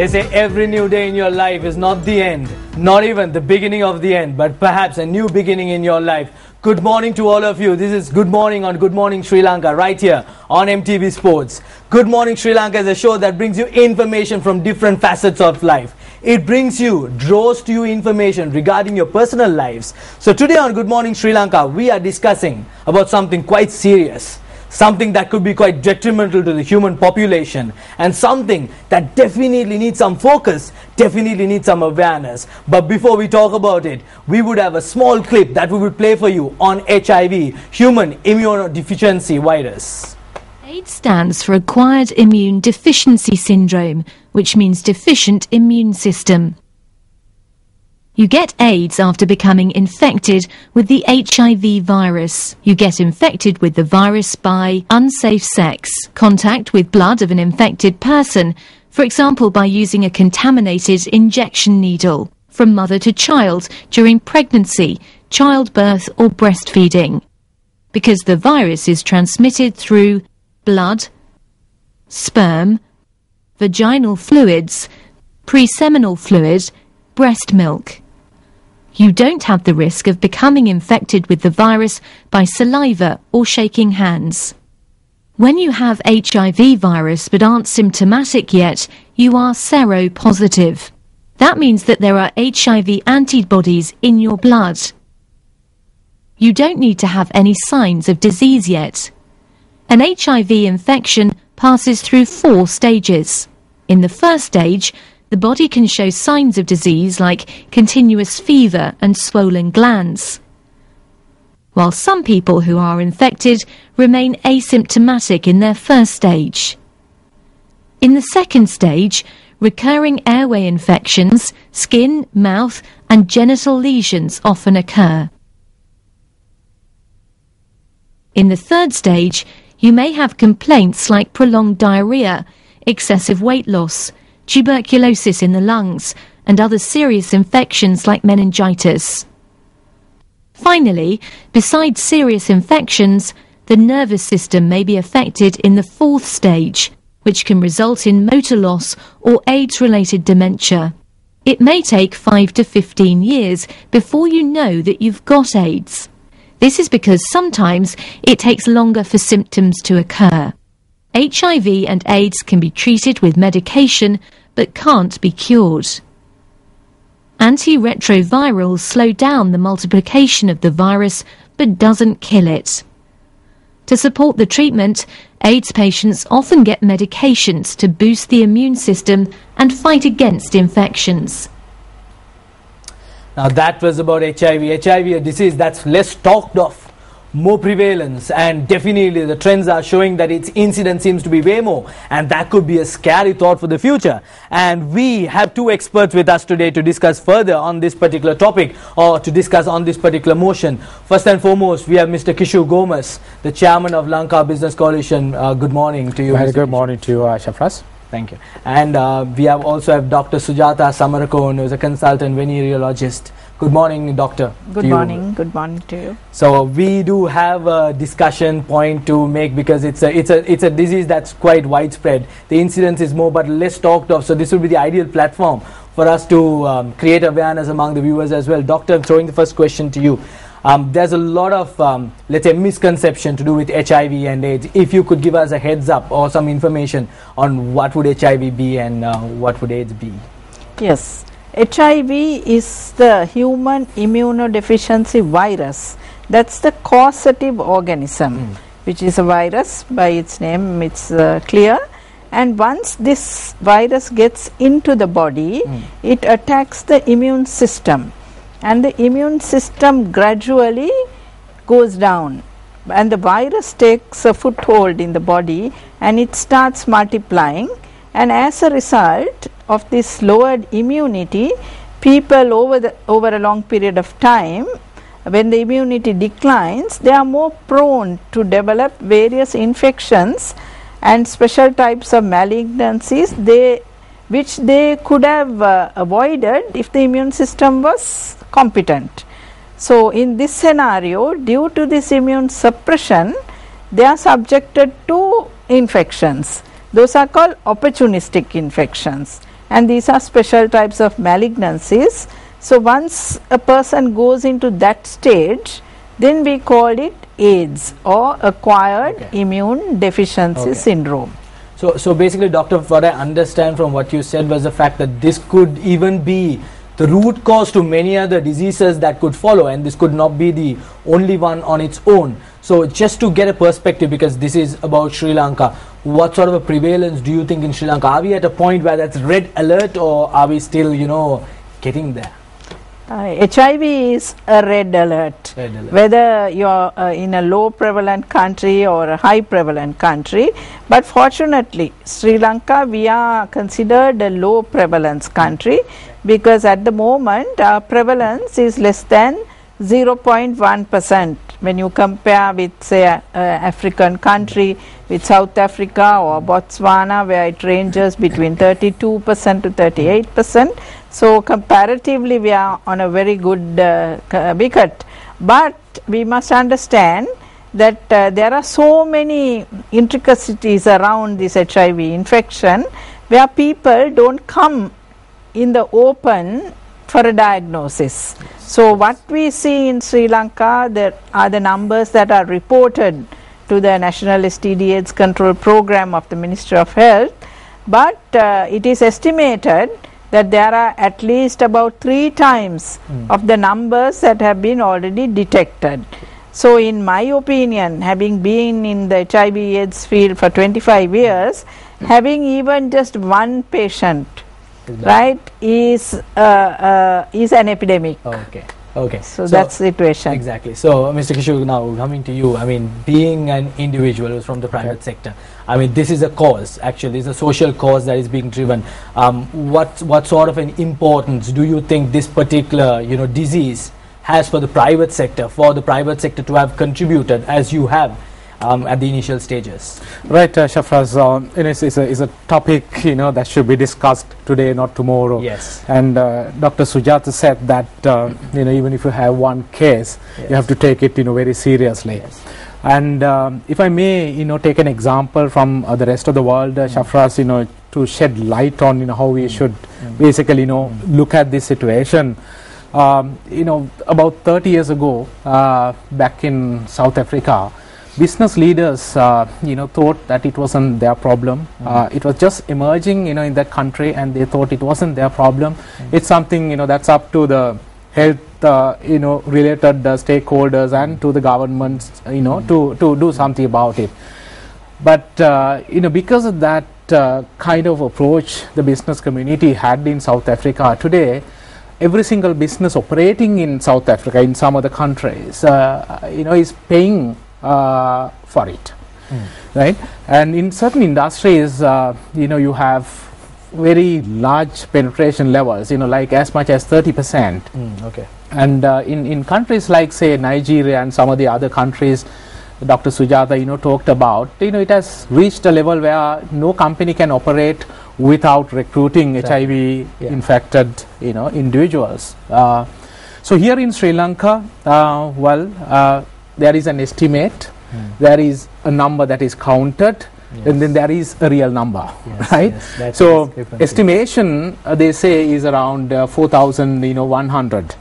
They say every new day in your life is not the end, not even the beginning of the end, but perhaps a new beginning in your life. Good morning to all of you. This is Good Morning on Good Morning Sri Lanka right here on MTV Sports. Good Morning Sri Lanka is a show that brings you information from different facets of life. It brings you, draws to you information regarding your personal lives. So today on Good Morning Sri Lanka, we are discussing about something quite serious. Something that could be quite detrimental to the human population, and something that definitely needs some focus, definitely needs some awareness. But before we talk about it, we would have a small clip that we would play for you on HIV, human immunodeficiency virus. AIDS stands for Acquired Immune Deficiency Syndrome, which means deficient immune system. You get AIDS after becoming infected with the HIV virus. You get infected with the virus by unsafe sex, contact with blood of an infected person, for example by using a contaminated injection needle, from mother to child during pregnancy, childbirth or breastfeeding. Because the virus is transmitted through blood, sperm, vaginal fluids, preseminal fluid, breast milk. You don't have the risk of becoming infected with the virus by saliva or shaking hands. When you have HIV virus but aren't symptomatic yet, you are seropositive. That means that there are HIV antibodies in your blood. You don't need to have any signs of disease yet. An HIV infection passes through 4 stages. In the first stage, the body can show signs of disease like continuous fever and swollen glands, while some people who are infected remain asymptomatic in their first stage. In the second stage, recurring airway infections, skin, mouth and genital lesions often occur. In the third stage, you may have complaints like prolonged diarrhea, excessive weight loss, tuberculosis in the lungs, and other serious infections like meningitis. Finally, besides serious infections, the nervous system may be affected in the 4th stage, which can result in motor loss or AIDS-related dementia. It may take 5 to 15 years before you know that you've got AIDS. This is because sometimes it takes longer for symptoms to occur. HIV and AIDS can be treated with medication but can't be cured. Antiretrovirals slow down the multiplication of the virus but doesn't kill it. To support the treatment, AIDS patients often get medications to boost the immune system and fight against infections. Now that was about HIV. HIV, a disease that's less talked of, more prevalence, and definitely the trends are showing that its incidence seems to be way more, and that could be a scary thought for the future. And we have 2 experts with us today to discuss further on this particular topic, or to discuss on this particular motion. First and foremost, we have Mr. Kishu Gomes, the chairman of Lanka Business Coalition. Good morning to you. Very good morning to you, Shafraz. Thank you. And we also have Dr. Sujata Samarakon, who is a consultant venereologist. Good morning, doctor. Good morning. Good morning to you. So we do have a discussion point to make, because it's a disease that's quite widespread. The incidence is more but less talked of. So this would be the ideal platform for us to create awareness among the viewers as well. Doctor, I'm throwing the first question to you. There's a lot of, let's say, misconception to do with HIV and AIDS. If you could give us a heads up or some information on what would HIV be and what would AIDS be? Yes. HIV is the human immunodeficiency virus. That's the causative organism, which is a virus. By its name, it's clear. And once this virus gets into the body, it attacks the immune system. And the immune system gradually goes down. And the virus takes a foothold in the body and it starts multiplying. And as a result of this lowered immunity, people over a long period of time, when the immunity declines, they are more prone to develop various infections and special types of malignancies which they could have avoided if the immune system was competent. So in this scenario, due to this immune suppression, they are subjected to infections. Those are called opportunistic infections. and these are special types of malignancies. So once a person goes into that stage, then we call it AIDS or acquired immune deficiency syndrome. So basically, doctor, what I understand from what you said was the fact that this could even be the root cause to many other diseases that could follow, and this could not be the only one on its own. So just to get a perspective, because this is about Sri Lanka, what sort of a prevalence do you think in Sri Lanka? Are we at a point where that's red alert, or are we still, you know, getting there? HIV is a red alert. Whether you're in a low prevalent country or a high prevalent country. But fortunately, Sri Lanka, we are considered a low prevalence country, because at the moment our prevalence is less than 0.1%. When you compare with, say, African country, with South Africa or Botswana, where it ranges between 32% to 38%. So comparatively we are on a very good wicket, but we must understand that there are so many intricacies around this HIV infection, where people don't come in the open for a diagnosis. So what we see in Sri Lanka, there are the numbers that are reported to the National STD/AIDS Control Program of the Ministry of Health, but it is estimated that there are at least about 3 times of the numbers that have been already detected. So in my opinion, having been in the HIV/AIDS field for 25 years, having even just one patient, right, is an epidemic. Okay. So that's the situation. Exactly. So, Mr. Kishore, now coming to you, I mean, being an individual who's from the private sector, I mean, this is a cause, actually, it's a social cause that is being driven. What sort of an importance do you think this particular, you know, disease has for the private sector to have contributed as you have at the initial stages? Right, Shafraz, it's a topic, you know, that should be discussed today, not tomorrow. Yes. And Dr. Sujata said that, you know, even if you have one case, you have to take it, you know, very seriously. Yes. And if I may, you know, take an example from the rest of the world, Shafraz, you know, to shed light on, you know, how we should basically, you know, look at this situation. You know, about 30 years ago, back in South Africa, business leaders, you know, thought that it wasn't their problem. It was just emerging, you know, in that country, and they thought it wasn't their problem. It's something, you know, that's up to the health, you know, related stakeholders and to the governments, you know, to do something about it. But, you know, because of that kind of approach the business community had in South Africa, today, every single business operating in South Africa, in some other countries, you know, is paying for it, right? And in certain industries, you know, you have very large penetration levels, you know, like as much as 30%. And in countries like, say, Nigeria and some of the other countries Dr. Sujata, you know, talked about, you know, it has reached a level where no company can operate without recruiting HIV infected, you know, individuals. So here in Sri Lanka, there is an estimate, there is a number that is counted, and then there is a real number, right? So estimation, they say, is around 4,100.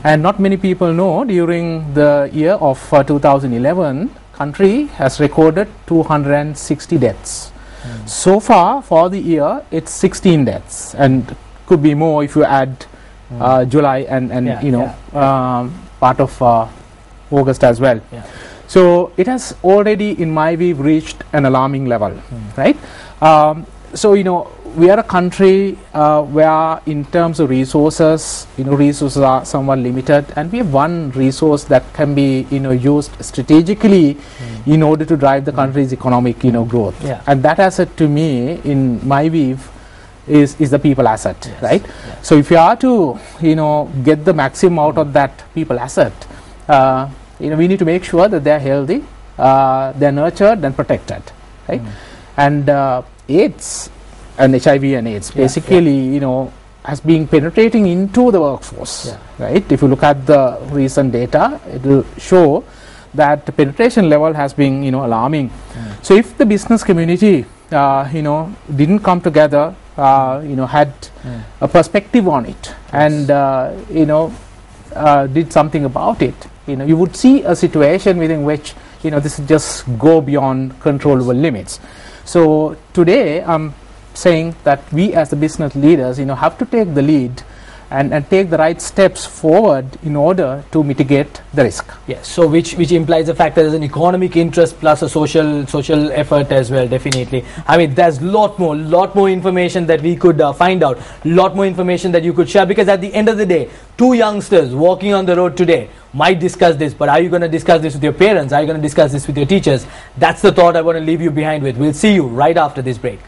And not many people know, during the year of 2011, country has recorded 260 deaths. So far for the year, it's 16 deaths, and could be more if you add July and you know, part of August as well. So it has already, in my view, reached an alarming level, right? So, you know, we are a country where in terms of resources, you know, resources are somewhat limited, and we have one resource that can be, you know, used strategically in order to drive the country's economic, you know, growth. And that asset, to me, in my view, is the people asset, right? So if you are to, you know, get the maximum out of that people asset, you know, we need to make sure that they are healthy, they are nurtured and protected, right? And AIDS and HIV and AIDS basically, you know, has been penetrating into the workforce, right? If you look at the recent data, it will show that the penetration level has been, you know, alarming. So if the business community, you know, didn't come together had a perspective on it and did something about it, you would see a situation within which this would just go beyond controllable limits. So today I'm saying that we as the business leaders have to take the lead and take the right steps forward in order to mitigate the risk. Yes, so which implies the fact that there's an economic interest plus a social effort as well, definitely. I mean, there's lot more information that we could find out, lot more information that you could share, because at the end of the day, two youngsters walking on the road today might discuss this, but are you going to discuss this with your parents? Are you going to discuss this with your teachers? That's the thought I want to leave you behind with. We'll see you right after this break.